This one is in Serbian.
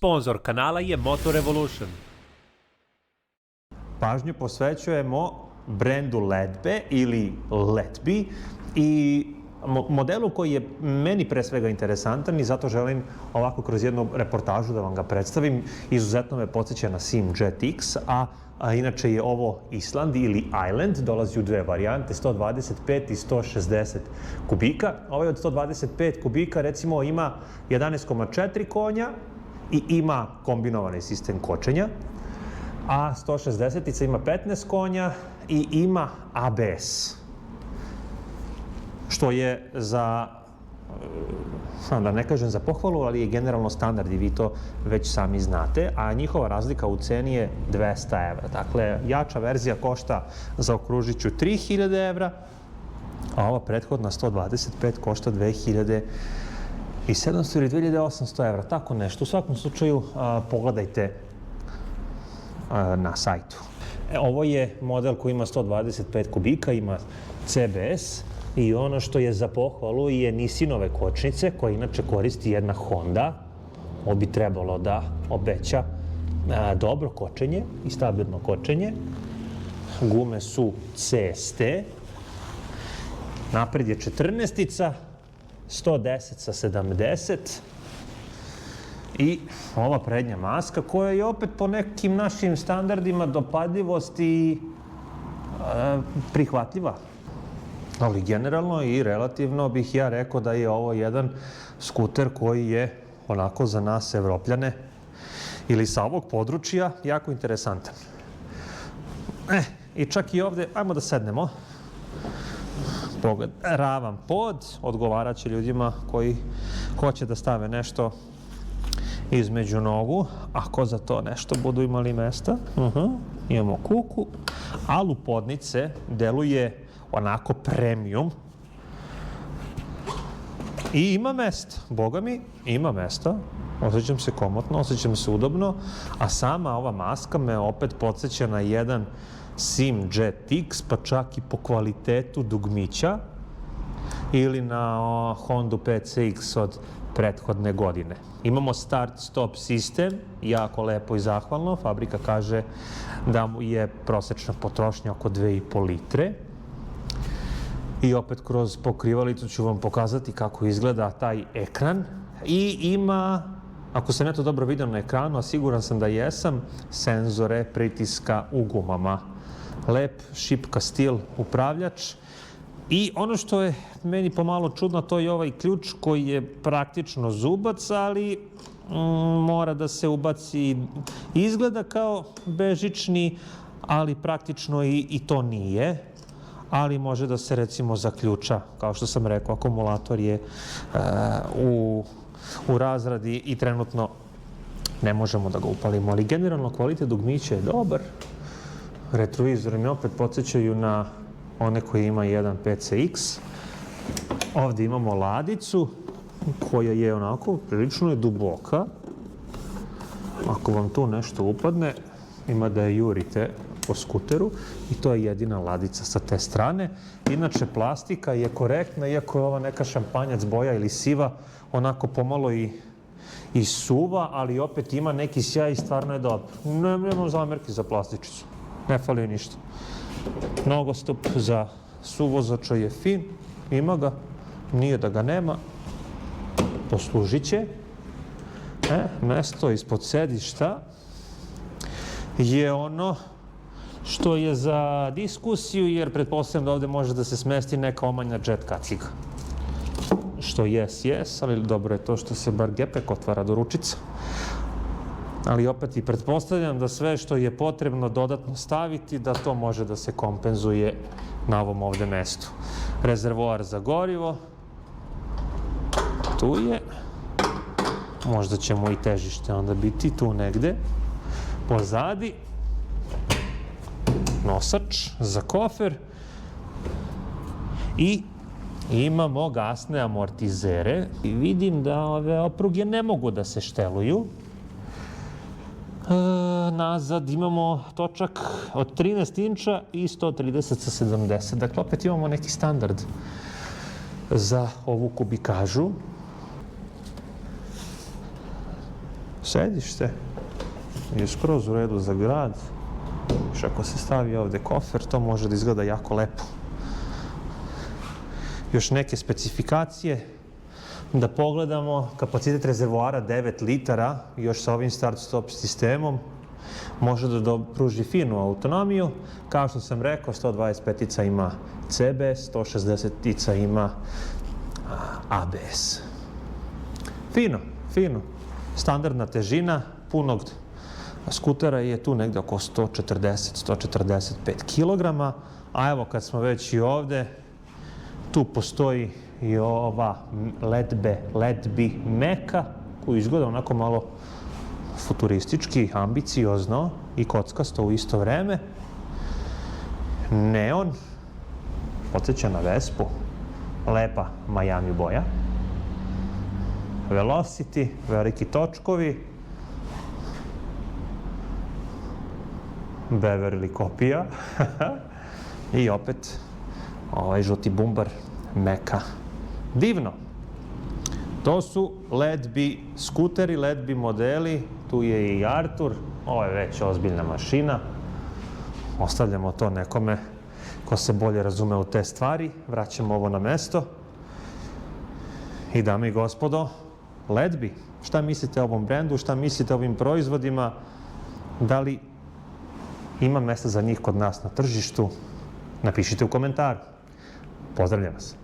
Sponzor kanala je Moto Revolution. Pažnju posvećujemo brendu Ledbe ili Letbi i modelu koji je meni pre svega interesantan i zato želim ovako kroz jednu reportažu da vam ga predstavim. Izuzetno me podsjeća na Simjet X, a inače je ovo Island ili Island, dolazi u dve varijante, 125 i 160 kubika. Ovaj od 125 kubika recimo ima 11,4 konja i ima kombinovani sistem kočenja, a 160-ica ima 15 konja i ima ABS, što je za, da ne kažem za pohvalu, ali je generalno standard i vi to već sami znate, a njihova razlika u ceni je 200 evra. Dakle, jača verzija košta, zaokružit ću, 3000 evra, a ova prethodna 125 košta 2700 ili 2800 evra, tako nešto. U svakom slučaju, pogledajte na sajtu. Ovo je model koji ima 125 kubika, ima CBS i ono što je za pohvalu je Nissinove kočnice, koje inače koristi jedna Honda. Ovo bi trebalo da obeća dobro kočenje i stabilno kočenje. Gume su CST. Napred je 14-ica, 110 sa 70. I ova prednja maska koja je opet po nekim našim standardima dopadljivosti i prihvatljiva. Ali generalno i relativno bih ja rekao da je ovo jedan skuter koji je onako za nas Evropljane ili sa ovog područja jako interesantan. I čak i ovde, ajmo da sednemo. Pogled, ravan pod, odgovarat će ljudima koji hoće da stave nešto između nogu, ako za to nešto budu imali mesta. Imamo kuku, alu podnice, deluje onako premium i ima mesta, boga mi, ima mesta, osjećam se komotno, osjećam se udobno, a sama ova maska me opet podsjeća na jedan Simjet X, pa čak i po kvalitetu dugmića ili na Hondu PCX od prethodne godine. Imamo start-stop sistem, jako lepo i zahvalno. Fabrika kaže da je prosečna potrošnja oko 2,5 litre. I opet kroz pokrivalicu ću vam pokazati kako izgleda taj ekran. I ima, ako sam ja to dobro vidio na ekranu, a siguran sam da jesam, senzore pritiska u gumama. Lep, šipka stil upravljač. I ono što je meni pomalo čudno, to je ovaj ključ koji je praktično zubac, ali mora da se ubaci. Izgleda kao bežični, ali praktično i to nije. Ali može da se recimo zaključa, kao što sam rekao, akumulator je u razradi i trenutno ne možemo da ga upalimo. Ali generalno kvalitet dugmića je dobar. Retrovizori mi opet podsjećaju na one koji ima jedan PCX. Ovdje imamo ladicu koja je onako prilično je duboka. Ako vam tu nešto upadne, ima da je jurite po skuteru i to je jedina ladica sa te strane. Inače, plastika je korektna, iako je ova neka šampanjac boja ili siva, onako pomalo i suva, ali opet ima neki sjaj i stvarno je dobro. Nemam zamerki za plastičicu, ne fali ništa. Nogostup za suvozača je fin, ima ga, nije da ga nema, poslužit će. Mesto ispod sedišta je ono što je za diskusiju, jer pretpostavljam da ovde može da se smesti neka omanja jet kaciga. Što jes, ali dobro je to što se bar gepek otvara do ručica. Ali opet i pretpostavljam da sve što je potrebno dodatno staviti, da to može da se kompenzuje na ovom ovde mestu. Rezervoar za gorivo, tu je, možda će mu i težište onda biti tu negde, pozadi, nosač za kofer i imamo gasne amortizere i vidim da ove opruge ne mogu da se šteluju. Nazad imamo točak od 13 inča i 130 sa 70. Dakle, opet imamo neki standard za ovu kubikažu. Sedište je skroz u redu za grad. Još ako se stavi ovde kofer, to može da izgleda jako lepo. Još neke specifikacije. Da pogledamo, kapacitet rezervoara 9 litara, još sa ovim start-stop sistemom, može da pruži finu autonomiju. Kao što sam rekao, 125-ica ima CBS, 160-ica ima ABS. Fino, fino. Standardna težina punog skutera je tu negde oko 140-145 kg. A evo, kad smo već i ovde, tu postoji i ova Ledbi meka, koju izgleda onako malo futuristički, ambiciozno i kockasto u isto vreme. Neon, podsjeća na Vespu, lepa Miami boja. Velocity, veliki točkovi. Beverly kopija. I opet ovaj žuti bumbar meka. Divno. To su Ledbi skuteri, Ledbi modeli. Tu je i Artur. Ovo je već ozbiljna mašina. Ostavljamo to nekome ko se bolje razume u te stvari. Vraćamo ovo na mesto. I dame i gospodo, Ledbi. Šta mislite o ovom brendu? Šta mislite o ovim proizvodima? Da li ima mesta za njih kod nas na tržištu? Napišite u komentaru. Pozdravljam vas.